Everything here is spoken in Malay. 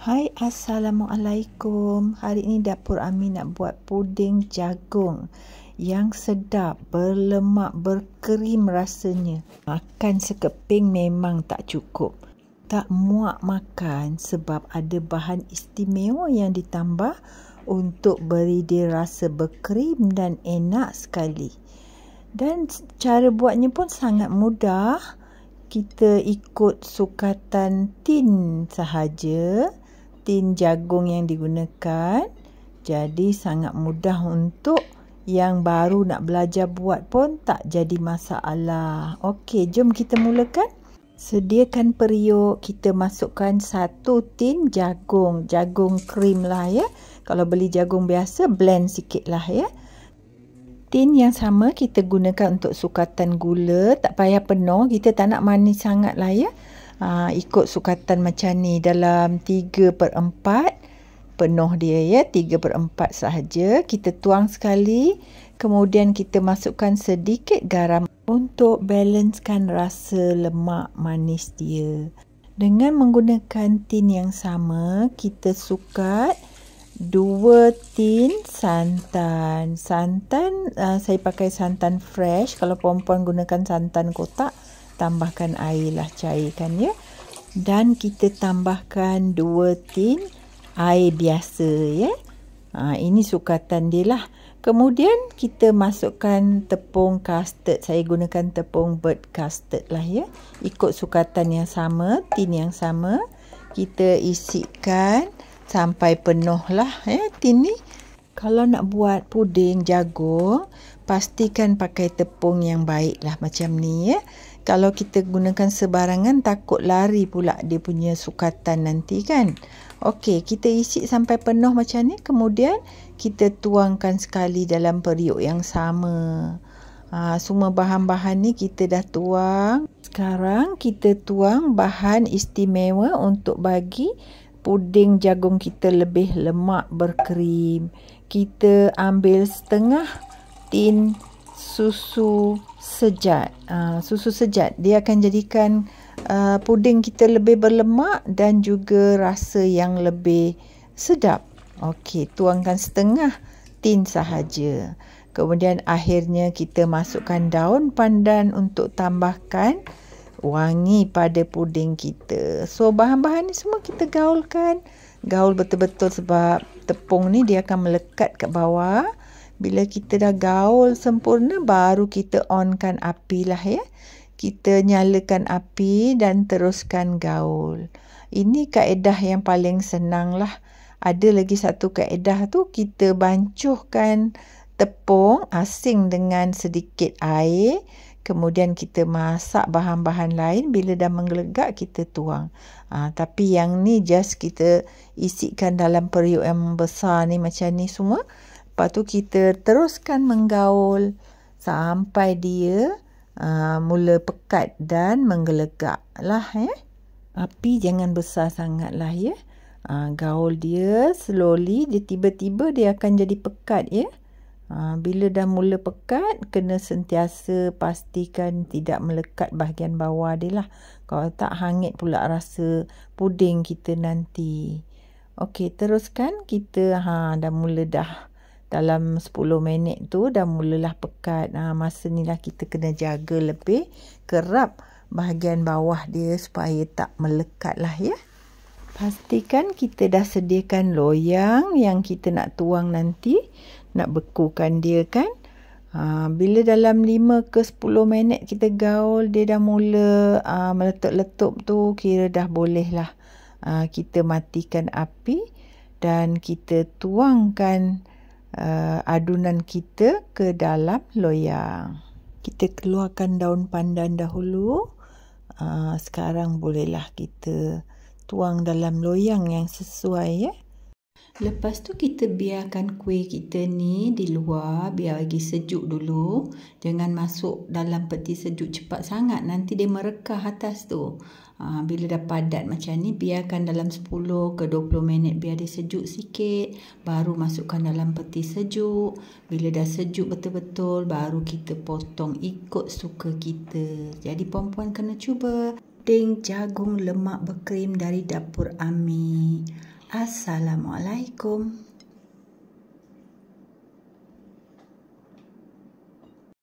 Hai, Assalamualaikum. Hari ini Dapur Ami nak buat puding jagung yang sedap, berlemak, berkrim rasanya. Makan sekeping memang tak cukup. Tak muak makan sebab ada bahan istimewa yang ditambah untuk beri dia rasa berkrim dan enak sekali. Dan cara buatnya pun sangat mudah. Kita ikut sukatan tin sahaja. Tin jagung yang digunakan. Jadi sangat mudah untuk yang baru nak belajar buat pun tak jadi masalah. Okey, jom kita mulakan. Sediakan periuk, kita masukkan 1 tin jagung. Jagung krim lah ya. Kalau beli jagung biasa, blend sikit lah ya. Tin yang sama kita gunakan untuk sukatan gula. Tak payah penuh, kita tak nak manis sangat lah ya. Ikut sukatan macam ni, dalam 3/4 penuh dia ya, 3/4 sahaja. Kita tuang sekali, kemudian kita masukkan sedikit garam untuk balancekan rasa lemak manis dia. Dengan menggunakan tin yang sama, kita sukat 2 tin santan. Santan saya pakai santan fresh. Kalau perempuan gunakan santan kotak, tambahkan air lah, cairkan ya. Dan kita tambahkan 2 tin air biasa ya. Ini sukatan dia lah. Kemudian kita masukkan tepung custard. Saya gunakan tepung bird custard lah ya. Ikut sukatan yang sama, tin yang sama. Kita isikan sampai penuh lah ya tin ni. Kalau nak buat puding jagung, pastikan pakai tepung yang baik lah macam ni ya. Kalau kita gunakan sebarangan, takut lari pula dia punya sukatan nanti kan. Okey, kita isi sampai penuh macam ni. Kemudian kita tuangkan sekali dalam periuk yang sama. Semua bahan-bahan ni kita dah tuang. Sekarang kita tuang bahan istimewa untuk bagi puding jagung kita lebih lemak berkrim. Kita ambil setengah tin susu sejat. Susu sejat dia akan jadikan puding kita lebih berlemak dan juga rasa yang lebih sedap. Okey, tuangkan setengah tin sahaja. Kemudian akhirnya kita masukkan daun pandan untuk tambahkan wangi pada puding kita. So bahan-bahan ni semua kita gaulkan. Gaul betul-betul sebab tepung ni dia akan melekat kat bawah. Bila kita dah gaul sempurna, baru kita onkan api lah ya. Kita nyalakan api dan teruskan gaul. Ini kaedah yang paling senang lah. Ada lagi satu kaedah tu, kita bancuhkan tepung asing dengan sedikit air. Kemudian kita masak bahan-bahan lain. Bila dah menggelegak, kita tuang. Tapi yang ni just kita isikan dalam periuk yang besar ni macam ni semua. Lepas tu kita teruskan menggaul sampai dia mula pekat dan menggelegak lah ya. Api jangan besar sangat lah ya. Gaul dia slowly, dia tiba-tiba dia akan jadi pekat ya. Bila dah mula pekat, kena sentiasa pastikan tidak melekat bahagian bawah dia lah. Kalau tak, hangit pula rasa puding kita nanti. Okey, teruskan kita dah mula dah. Dalam 10 minit tu dah mulalah pekat. Masa ni lah kita kena jaga lebih kerap bahagian bawah dia supaya tak melekat lah ya. Pastikan kita dah sediakan loyang yang kita nak tuang nanti. Nak bekukan dia kan. Bila dalam 5 ke 10 minit kita gaul, dia dah mula meletup-letup tu, kira dah boleh lah. Kita matikan api dan kita tuangkan adunan kita ke dalam loyang. Kita keluarkan daun pandan dahulu. Sekarang bolehlah kita tuang dalam loyang yang sesuai ya. Lepas tu kita biarkan kuih kita ni di luar, biar lagi sejuk dulu. Jangan masuk dalam peti sejuk cepat sangat, nanti dia merekah atas tu. Bila dah padat macam ni, biarkan dalam 10 ke 20 minit biar dia sejuk sikit. Baru masukkan dalam peti sejuk. Bila dah sejuk betul-betul, baru kita potong ikut suka kita. Jadi perempuan kena cuba. Puding jagung lemak berkrim dari Dapur Ami. Assalamualaikum.